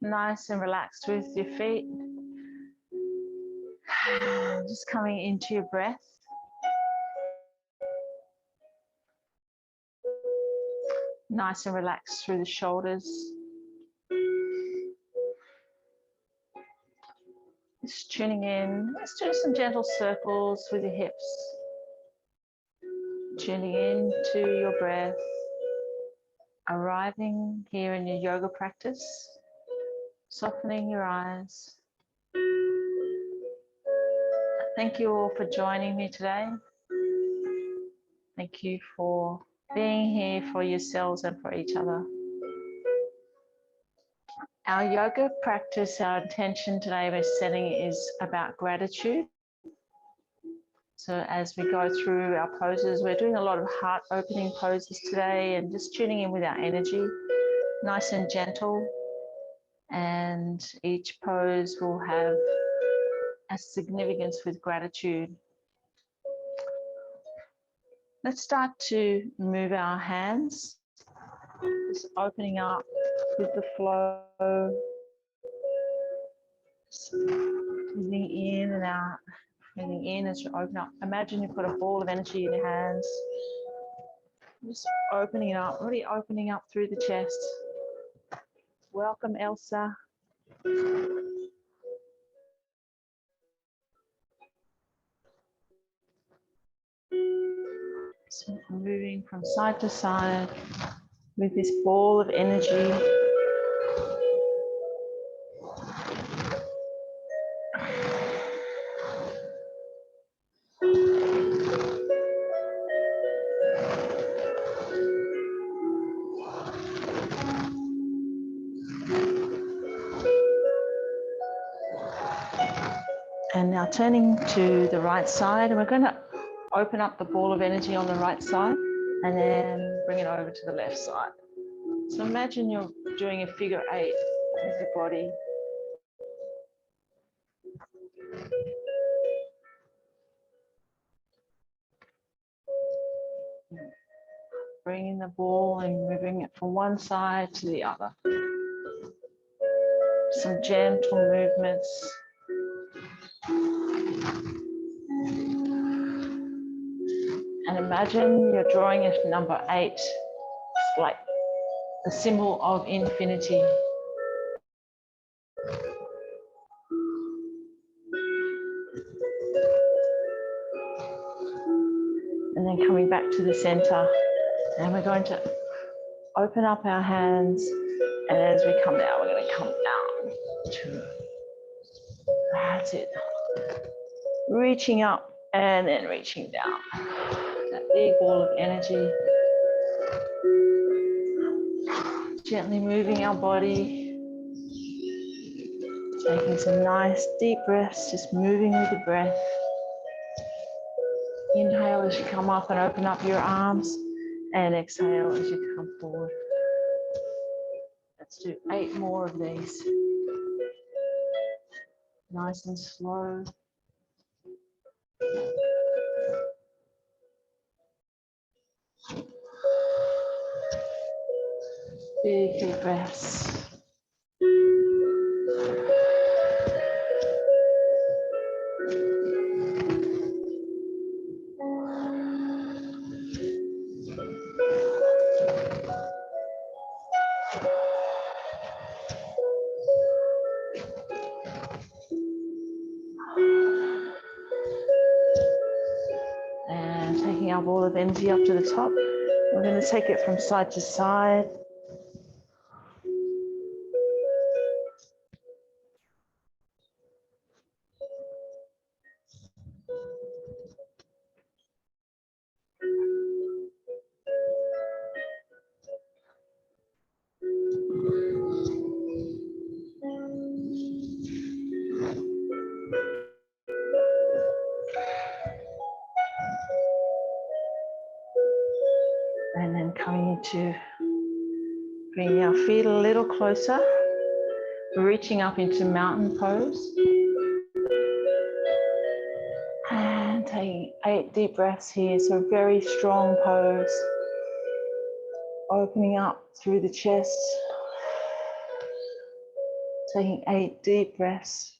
nice and relaxed with your feet. Just coming into your breath. Nice and relaxed through the shoulders. Just tuning in. Let's do some gentle circles with your hips. Tuning into your breath. Arriving here in your yoga practice. Softening your eyes. Thank you all for joining me today. Thank you for being here for yourselves and for each other. Our yoga practice, our intention today we're setting is about gratitude. So as we go through our poses, we're doing a lot of heart opening poses today and just tuning in with our energy, nice and gentle. And each pose will have a significance with gratitude. Let's start to move our hands, just opening up with the flow, breathing in and out, breathing in as you open up. Imagine you've got a ball of energy in your hands, just opening it up, really opening up through the chest. Welcome, Elsa. So moving from side to side with this ball of energy. And now turning to the right side, and we're going to open up the ball of energy on the right side and then bring it over to the left side. So imagine you're doing a figure 8 with your body. Bringing the ball and moving it from one side to the other. Some gentle movements. And imagine you're drawing a number 8. It's like the symbol of infinity. And then coming back to the center. And we're going to open up our hands. And as we come down, we're going to come down. That's it. Reaching up and then reaching down. That big ball of energy. Gently moving our body. Taking some nice deep breaths, just moving with the breath. Inhale as you come up and open up your arms, and exhale as you come forward. Let's do 8 more of these. Nice and slow. Big deep breaths. And taking our ball of energy up to the top. We're going to take it from side to side. And then coming into bringing our feet a little closer, reaching up into mountain pose. And taking 8 deep breaths here, so very strong pose. Opening up through the chest. Taking 8 deep breaths.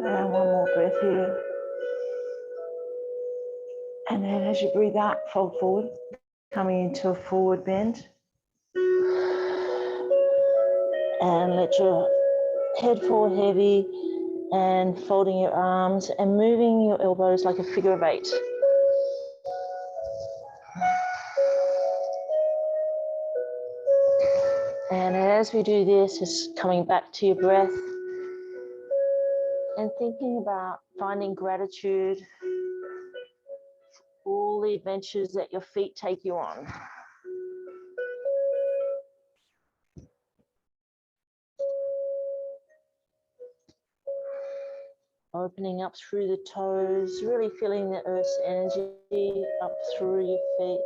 And one more breath here. And then as you breathe out, fold forward, coming into a forward bend. And let your head fall heavy and folding your arms and moving your elbows like a figure of 8. And as we do this, just coming back to your breath and thinking about finding gratitude for all the adventures that your feet take you on. Opening up through the toes, really feeling the earth's energy up through your feet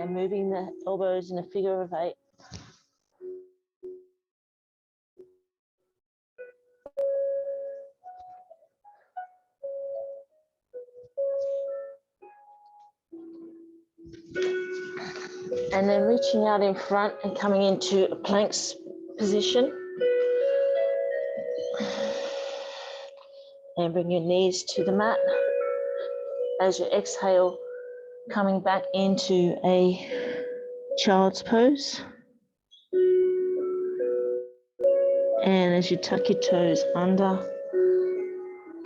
and moving the elbows in a figure of 8. And then reaching out in front and coming into a plank position. And bring your knees to the mat. As you exhale, coming back into a child's pose. And as you tuck your toes under,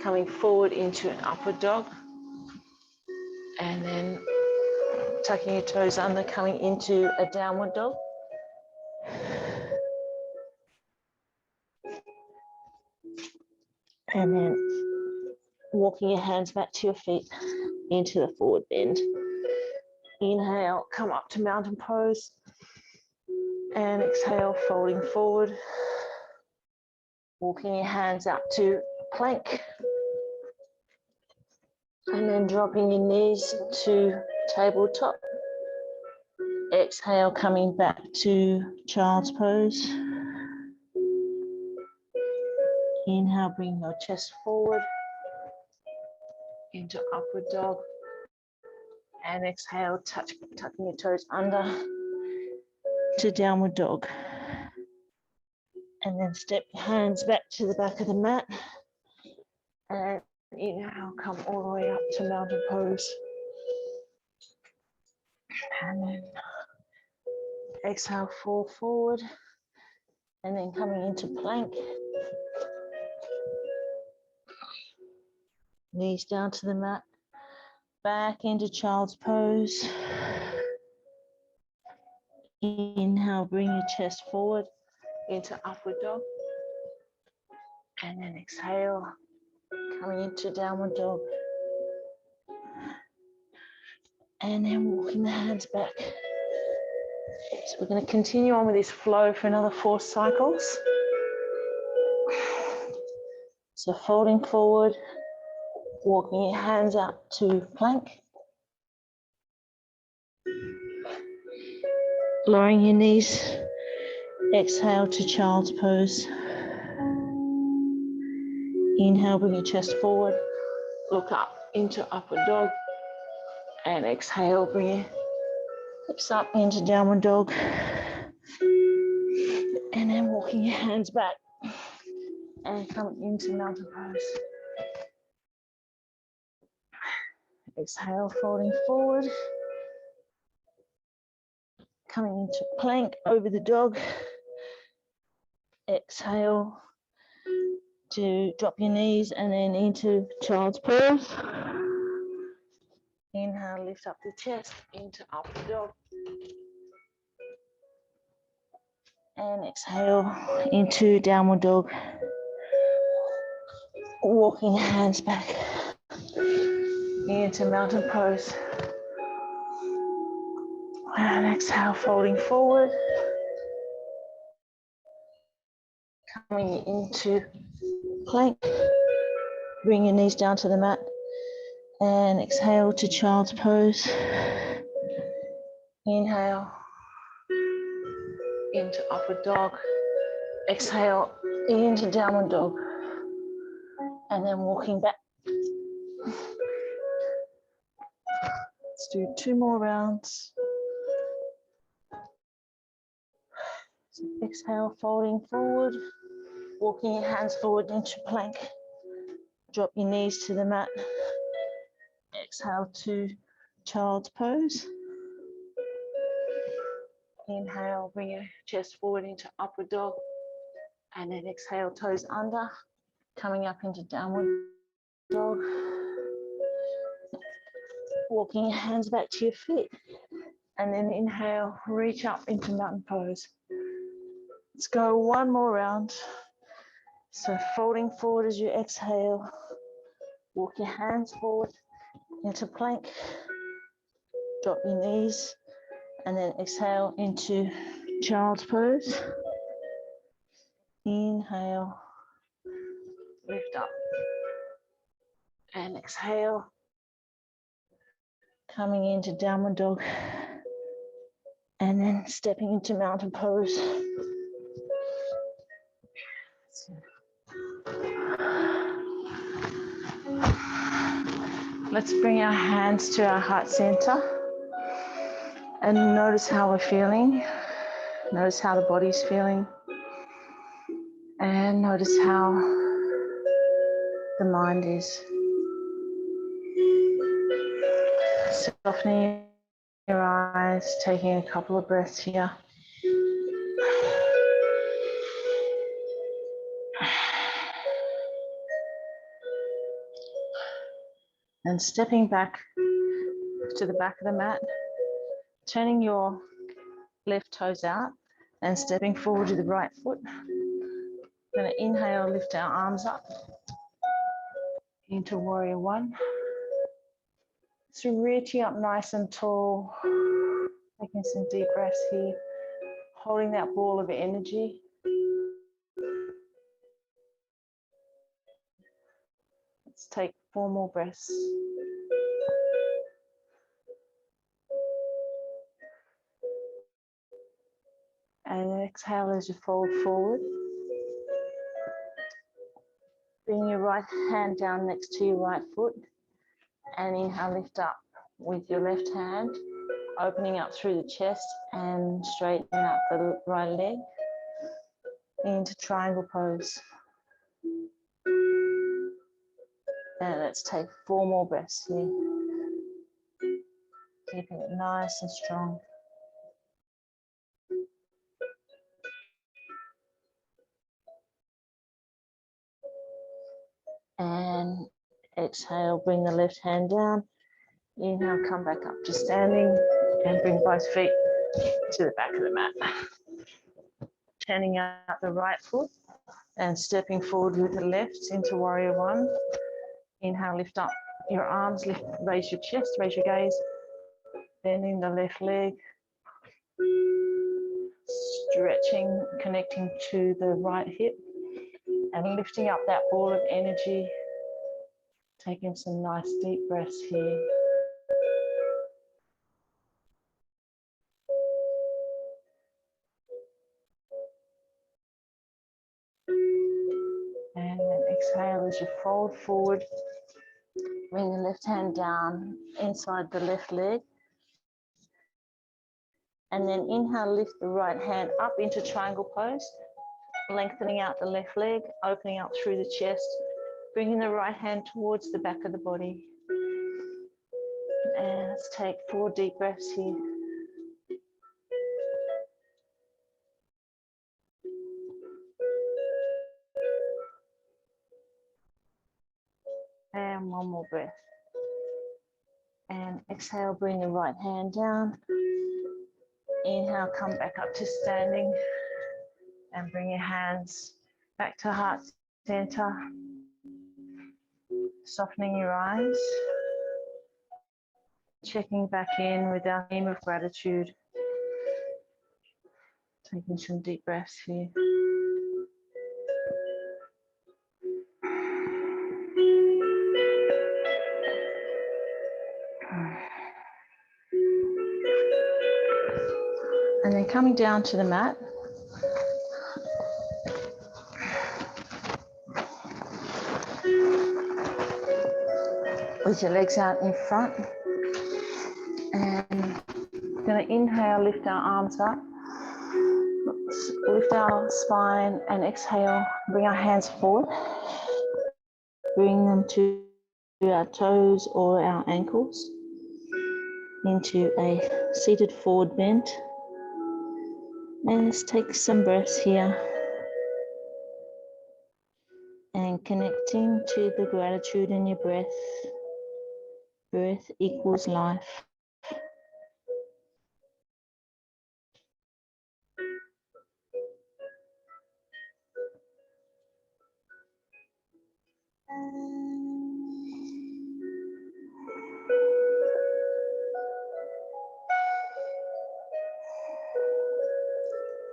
coming forward into an upward dog. And then tucking your toes under, coming into a downward dog. And then walking your hands back to your feet into the forward bend. Inhale, come up to mountain pose. And exhale, folding forward. Walking your hands up to plank. And then dropping your knees to tabletop. Exhale, coming back to child's pose. Inhale, bring your chest forward into upward dog. And exhale, tucking your toes under to downward dog. And then step your hands back to the back of the mat. And inhale, come all the way up to mountain pose. And then exhale, fall forward. And then coming into plank. Knees down to the mat. Back into child's pose. Inhale, bring your chest forward into upward dog. And then exhale, coming into downward dog. And then walking the hands back. So we're going to continue on with this flow for another 4 cycles. So folding forward, walking your hands up to plank. Lowering your knees, exhale to child's pose. Inhale, bring your chest forward, look up into upward dog. And exhale, bring your hips up into downward dog. And then walking your hands back and coming into mountain pose. Exhale, folding forward. Coming into plank over the dog. Exhale to drop your knees and then into child's pose. Inhale, lift up the chest into upward dog. And exhale into downward dog. Walking your hands back into mountain pose. And exhale, folding forward. Coming into plank. Bring your knees down to the mat and exhale to child's pose. Inhale into upward dog. Exhale into downward dog. And then walking back. Let's do 2 more rounds. So exhale, folding forward, walking your hands forward into plank. Drop your knees to the mat. Exhale to child's pose. Inhale, bring your chest forward into upward dog. And then exhale, toes under, coming up into downward dog. Walking your hands back to your feet. And then inhale, reach up into mountain pose. Let's go 1 more round. So folding forward as you exhale. Walk your hands forward into plank. Drop your knees. And then exhale into child's pose. Inhale, lift up. And exhale, coming into downward dog. And then stepping into mountain pose. Let's bring our hands to our heart center and notice how we're feeling. Notice how the body's feeling. And notice how the mind is. Softening your eyes, taking a couple of breaths here. And stepping back to the back of the mat, turning your left toes out and stepping forward to the right foot. We're going to inhale, lift our arms up into warrior 1. So reaching up nice and tall, taking some deep breaths here, holding that ball of energy. Let's take 4 more breaths. And exhale as you fold forward. Bring your right hand down next to your right foot. And inhale, lift up with your left hand, opening up through the chest and straightening up the right leg into triangle pose. And let's take 4 more breaths here. Keeping it nice and strong. And exhale, bring the left hand down. Inhale, come back up to standing and bring both feet to the back of the mat. Turning out the right foot and stepping forward with the left into warrior 1. Inhale, lift up your arms, lift, raise your chest, raise your gaze. Bending the left leg. Stretching, connecting to the right hip. And lifting up that ball of energy. Taking some nice deep breaths here. And then exhale as you fold forward. Bring the left hand down inside the left leg. And then inhale, lift the right hand up into triangle pose. Lengthening out the left leg, opening up through the chest. Bringing the right hand towards the back of the body. And let's take 4 deep breaths here. And 1 more breath. And exhale, bring the right hand down. Inhale, come back up to standing. And bring your hands back to heart center. Softening your eyes. Checking back in with our theme of gratitude. Taking some deep breaths here. coming down to the mat. With your legs out in front. And we're going to inhale, lift our arms up. Lift our spine and exhale, bring our hands forward. Bring them to our toes or our ankles into a seated forward bend. And let's take some breaths here. And connecting to the gratitude in your breath. Breath equals life.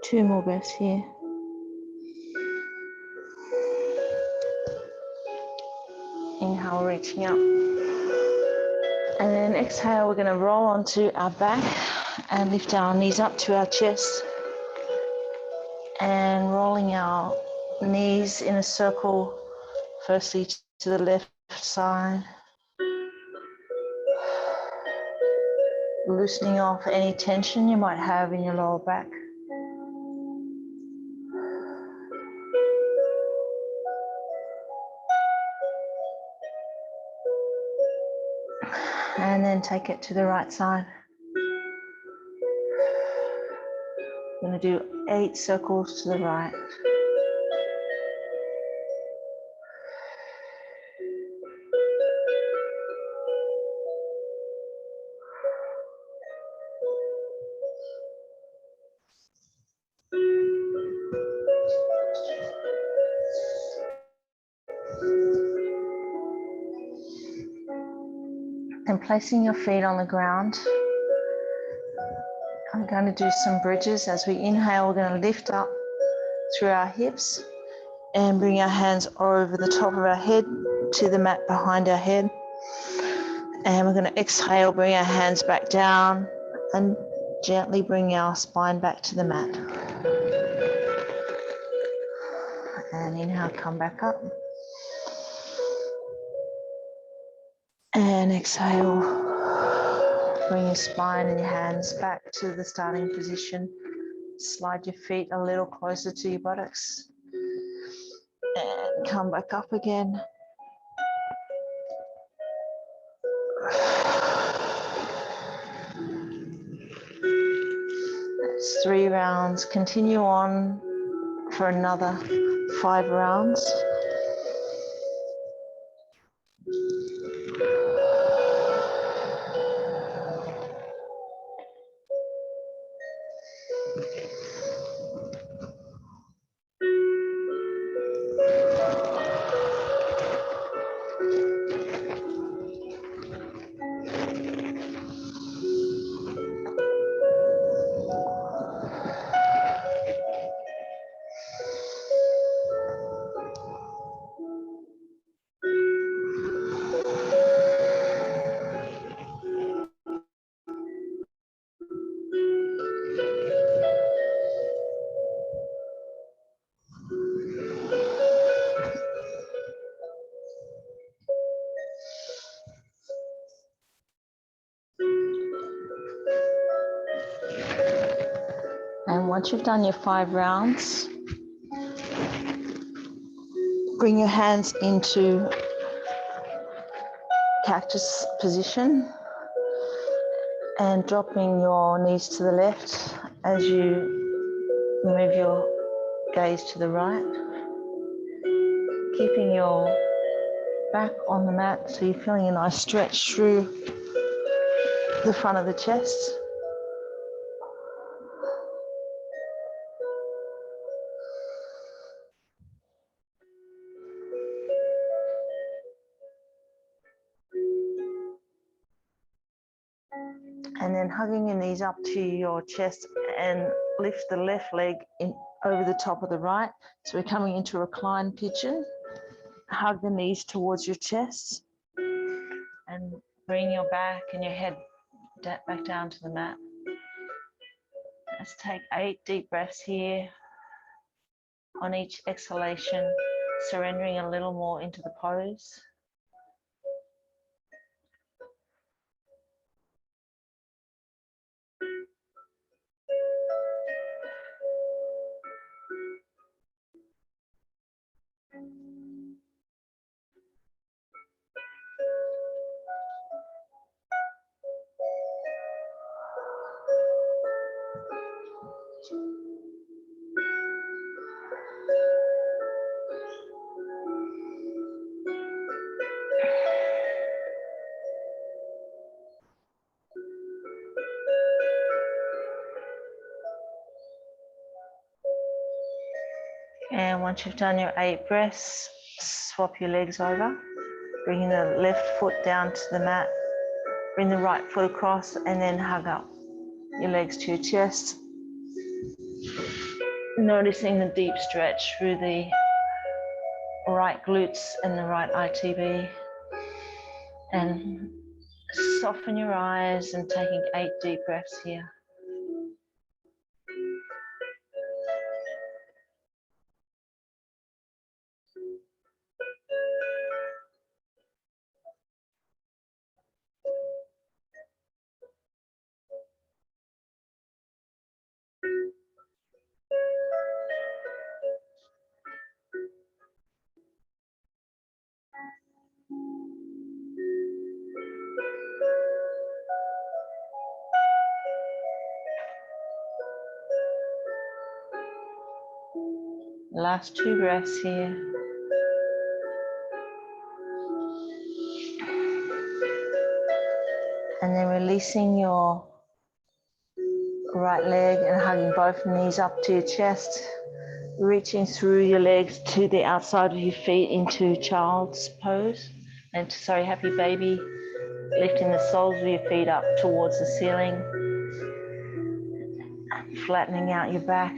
Two more breaths here. Inhale, reaching up. And then exhale, we're going to roll onto our back and lift our knees up to our chest. And rolling our knees in a circle, firstly to the left side. Loosening off any tension you might have in your lower back. And then take it to the right side. We're going to do 8 circles to the right. And placing your feet on the ground. I'm going to do some bridges. As we inhale, we're going to lift up through our hips and bring our hands over the top of our head to the mat behind our head. And we're going to exhale, bring our hands back down and gently bring our spine back to the mat. And inhale, come back up. And exhale, bring your spine and your hands back to the starting position. Slide your feet a little closer to your buttocks. And come back up again. That's 3 rounds. Continue on for another 5 rounds. And once you've done your 5 rounds, bring your hands into cactus position and dropping your knees to the left as you move your gaze to the right. Keeping your back on the mat so you're feeling a nice stretch through the front of the chest. And then hugging your knees up to your chest and lift the left leg in over the top of the right. So we're coming into reclined pigeon. Hug the knees towards your chest and bring your back and your head back down to the mat. Let's take 8 deep breaths here. On each exhalation, surrendering a little more into the pose. And once you've done your 8 breaths, swap your legs over, bringing the left foot down to the mat, bring the right foot across, and then hug up your legs to your chest. Noticing the deep stretch through the right glutes and the right ITB. And soften your eyes and taking 8 deep breaths here. Last 2 breaths here. And then releasing your right leg and hugging both knees up to your chest, reaching through your legs to the outside of your feet into child's pose. And happy baby, lifting the soles of your feet up towards the ceiling, flattening out your back.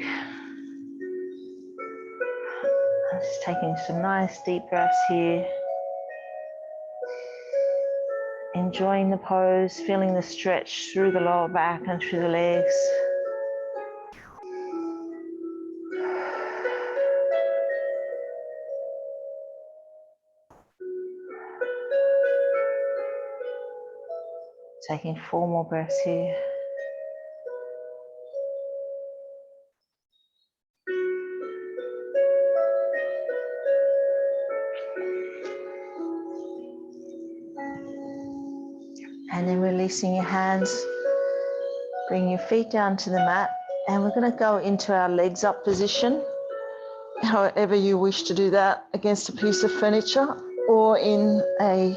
Just taking some nice deep breaths here. Enjoying the pose, feeling the stretch through the lower back and through the legs. Taking 4 more breaths here. And then releasing your hands, bring your feet down to the mat, and we're going to go into our legs up position, however you wish to do that, against a piece of furniture or in a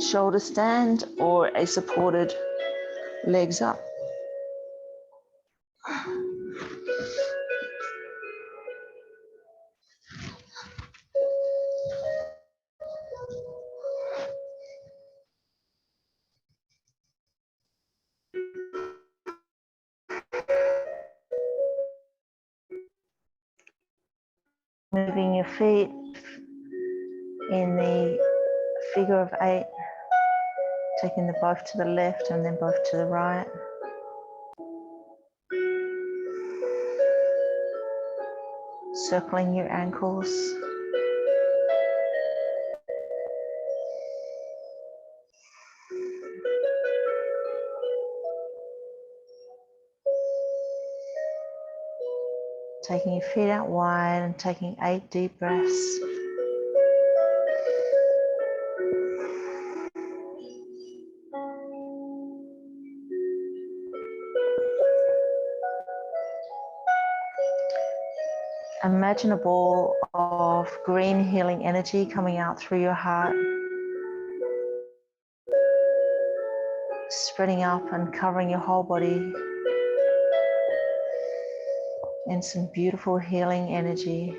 shoulder stand or a supported legs up. Moving your feet in the figure of 8, taking them both to the left and then both to the right. Circling your ankles. Taking your feet out wide and taking 8 deep breaths. Imagine a ball of green healing energy coming out through your heart, spreading up and covering your whole body in some beautiful healing energy.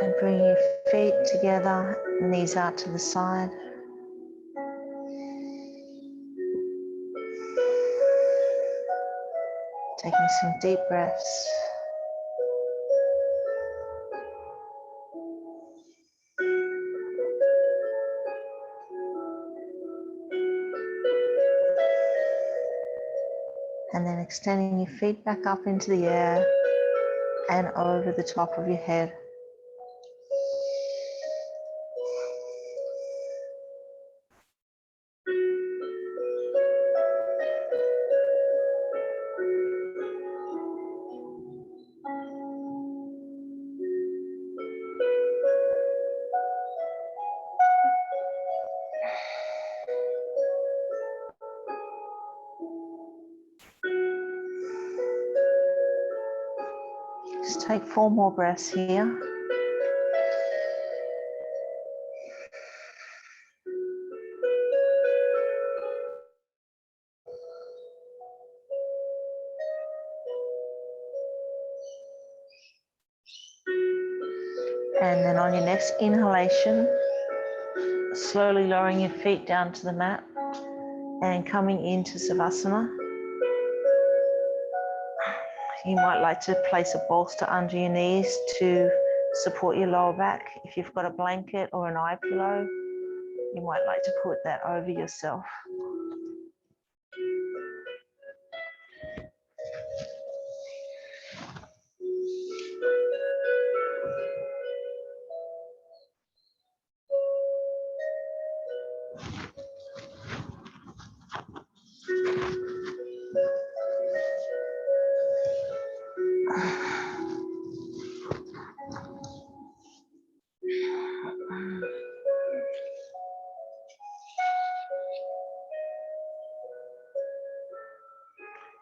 And bring your feet together, knees out to the side. Taking some deep breaths. And then extending your feet back up into the air and over the top of your head. Just take 4 more breaths here. And then on your next inhalation, slowly lowering your feet down to the mat and coming into Savasana. You might like to place a bolster under your knees to support your lower back. If you've got a blanket or an eye pillow, you might like to put that over yourself.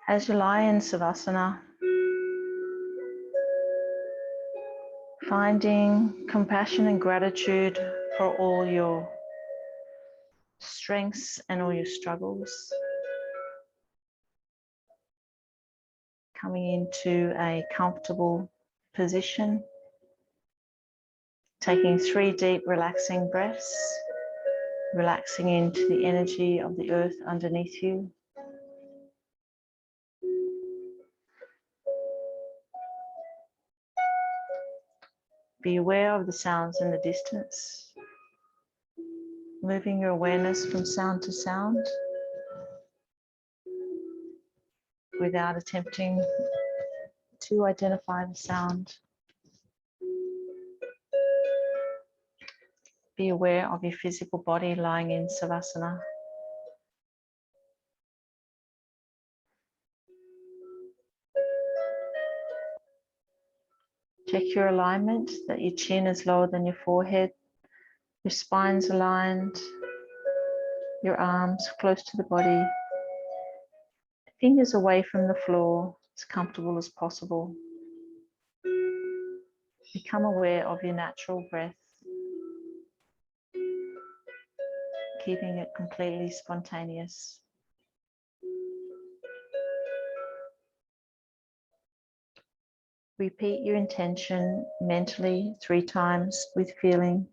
As you lie in Savasana, finding compassion and gratitude for all your strengths and all your struggles. Coming into a comfortable position, taking 3 deep relaxing breaths, relaxing into the energy of the earth underneath you. Be aware of the sounds in the distance, moving your awareness from sound to sound without attempting to identify the sound. Be aware of your physical body lying in Savasana. Check your alignment, that your chin is lower than your forehead, your spine's aligned, your arms close to the body, fingers away from the floor, as comfortable as possible. Become aware of your natural breath, keeping it completely spontaneous. Repeat your intention mentally 3 times with feeling.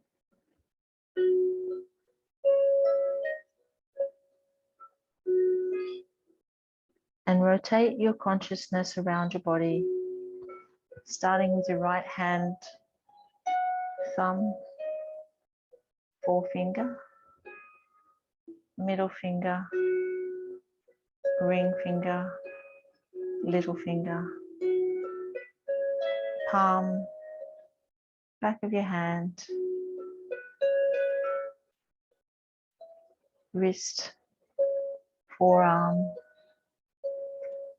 And rotate your consciousness around your body, starting with your right hand, thumb, forefinger, middle finger, ring finger, little finger, palm, back of your hand, wrist, forearm,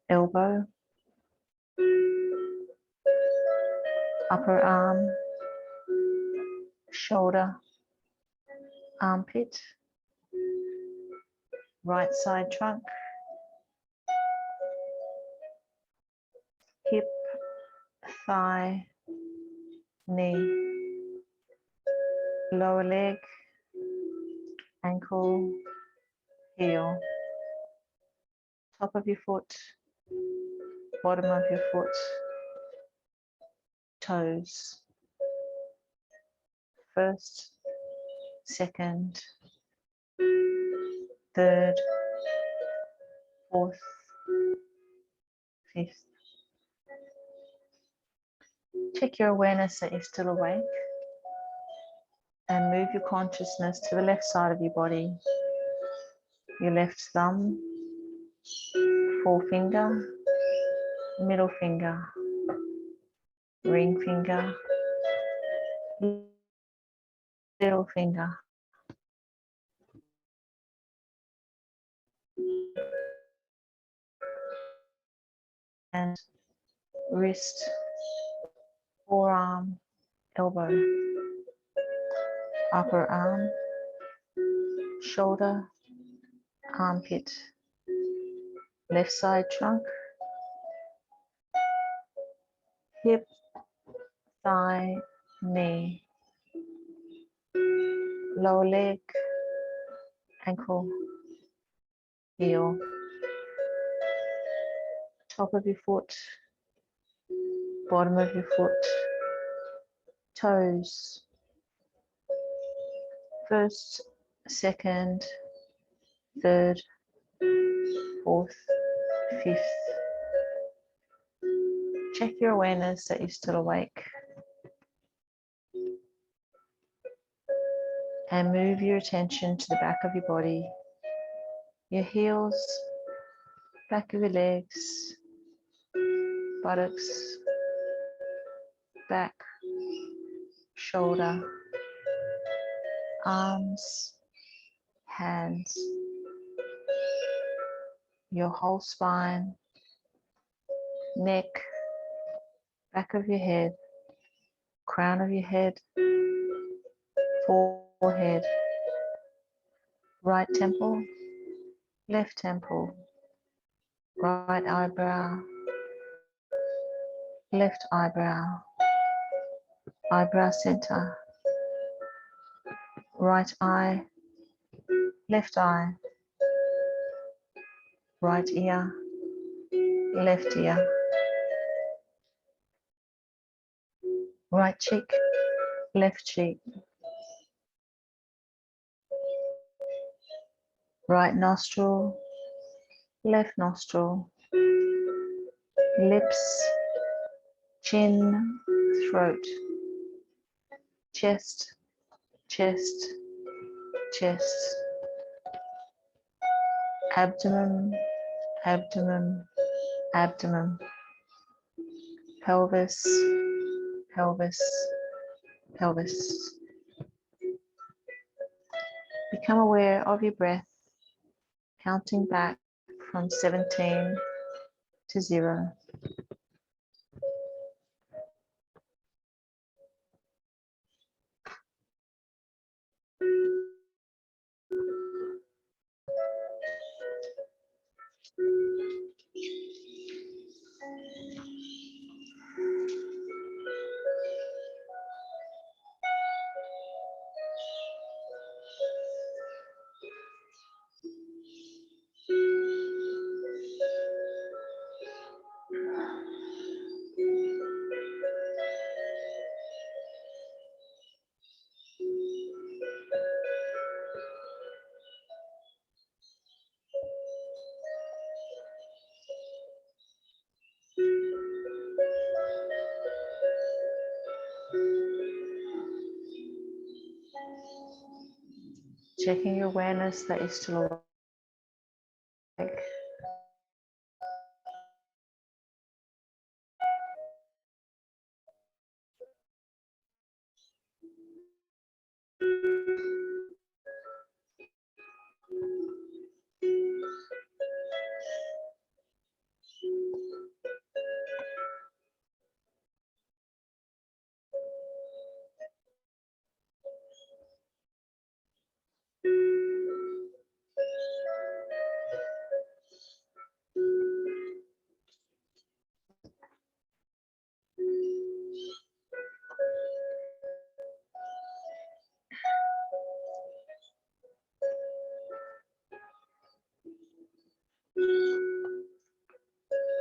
elbow, upper arm, shoulder, armpit, right side trunk, hip, thigh, knee, lower leg, ankle, heel, top of your foot, bottom of your foot, toes, first, second, third, fourth, fifth. Check your awareness that you're still awake and move your consciousness to the left side of your body, your left thumb, forefinger, middle finger, ring finger, little finger, and wrist, forearm, elbow, upper arm, shoulder, armpit, left side trunk, hip, thigh, knee, lower leg, ankle, heel, top of your foot, bottom of your foot, toes, first, second, third, fourth, fifth. Check your awareness that you're still awake. And move your attention to the back of your body, your heels, back of your legs, buttocks, back, shoulder, arms, hands, your whole spine, neck, back of your head, crown of your head, forehead, right temple, left temple, right eyebrow, left eyebrow, eyebrow center, right eye, left eye, right ear, left ear, right cheek, left cheek, right nostril, left nostril, lips, chin, throat, chest, chest, chest, abdomen, abdomen, abdomen, pelvis, pelvis, pelvis. Become aware of your breath, counting back from 17 to 0. Checking your awareness that you're still awake.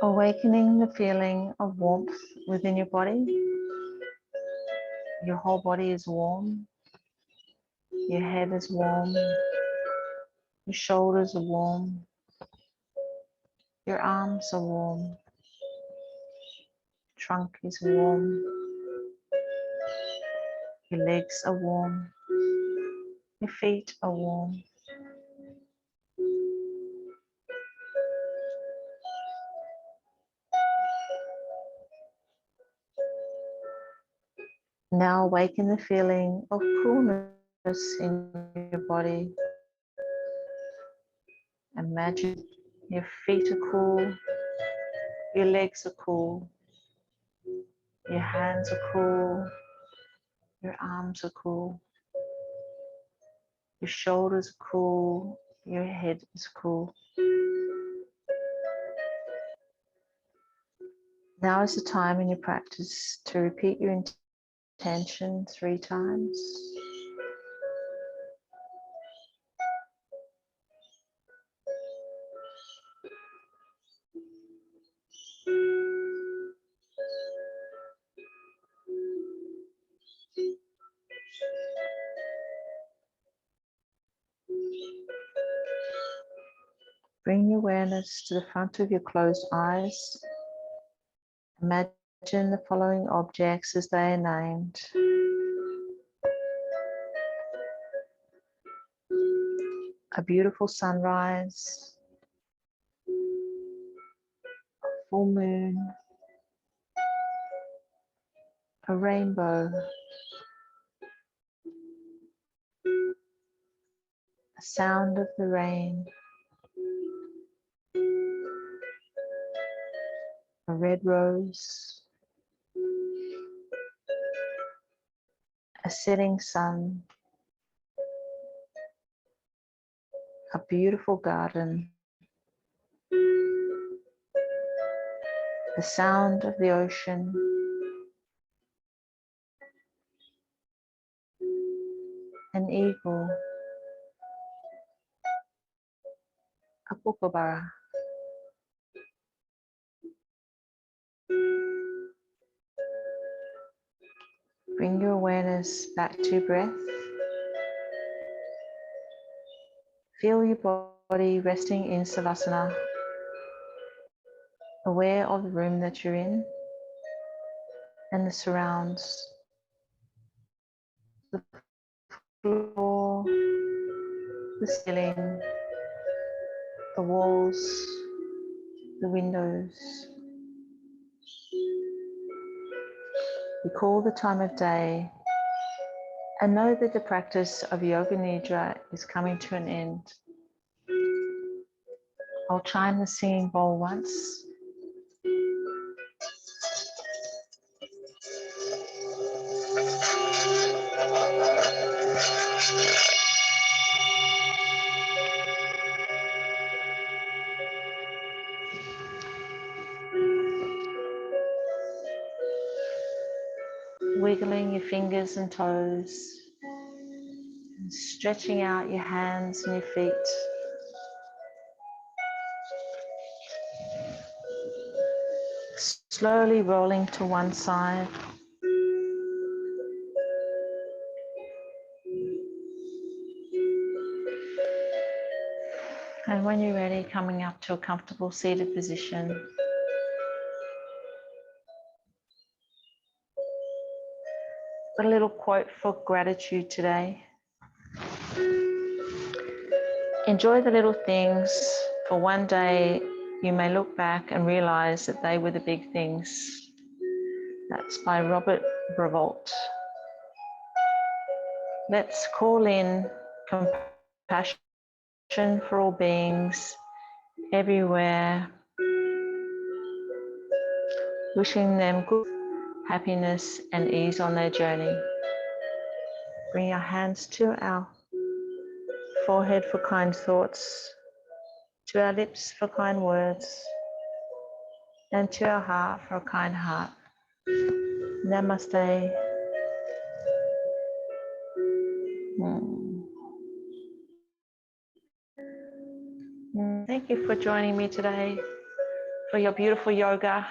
Awakening the feeling of warmth within your body. Your whole body is warm. Your head is warm. Your shoulders are warm. Your arms are warm. Trunk is warm. Your legs are warm. Your feet are warm. Now awaken the feeling of coolness in your body. Imagine your feet are cool, your legs are cool, your hands are cool, your arms are cool, your shoulders are cool, your head is cool. Now is the time in your practice to repeat your intention 3 times. Bring your awareness to the front of your closed eyes. Imagine the following objects as they are named. A beautiful sunrise, a full moon, a rainbow, a sound of the rain, a red rose, a setting sun, a beautiful garden, the sound of the ocean, an eagle, a kookaburra. Bring your awareness back to your breath. Feel your body resting in savasana, aware of the room that you're in and the surrounds, the floor, the ceiling, the walls, the windows. Recall the time of day and know that the practice of Yoga Nidra is coming to an end. I'll chime the singing bowl once. Wiggling your fingers and toes, and stretching out your hands and your feet. Slowly rolling to one side. And when you're ready, coming up to a comfortable seated position. Got a little quote for gratitude today. Enjoy the little things, for one day you may look back and realize that they were the big things. That's by Robert Brevoort. Let's call in compassion for all beings everywhere, wishing them good happiness and ease on their journey. Bring our hands to our forehead for kind thoughts, to our lips for kind words, and to our heart for a kind heart. Namaste. Thank you for joining me today for your beautiful yoga.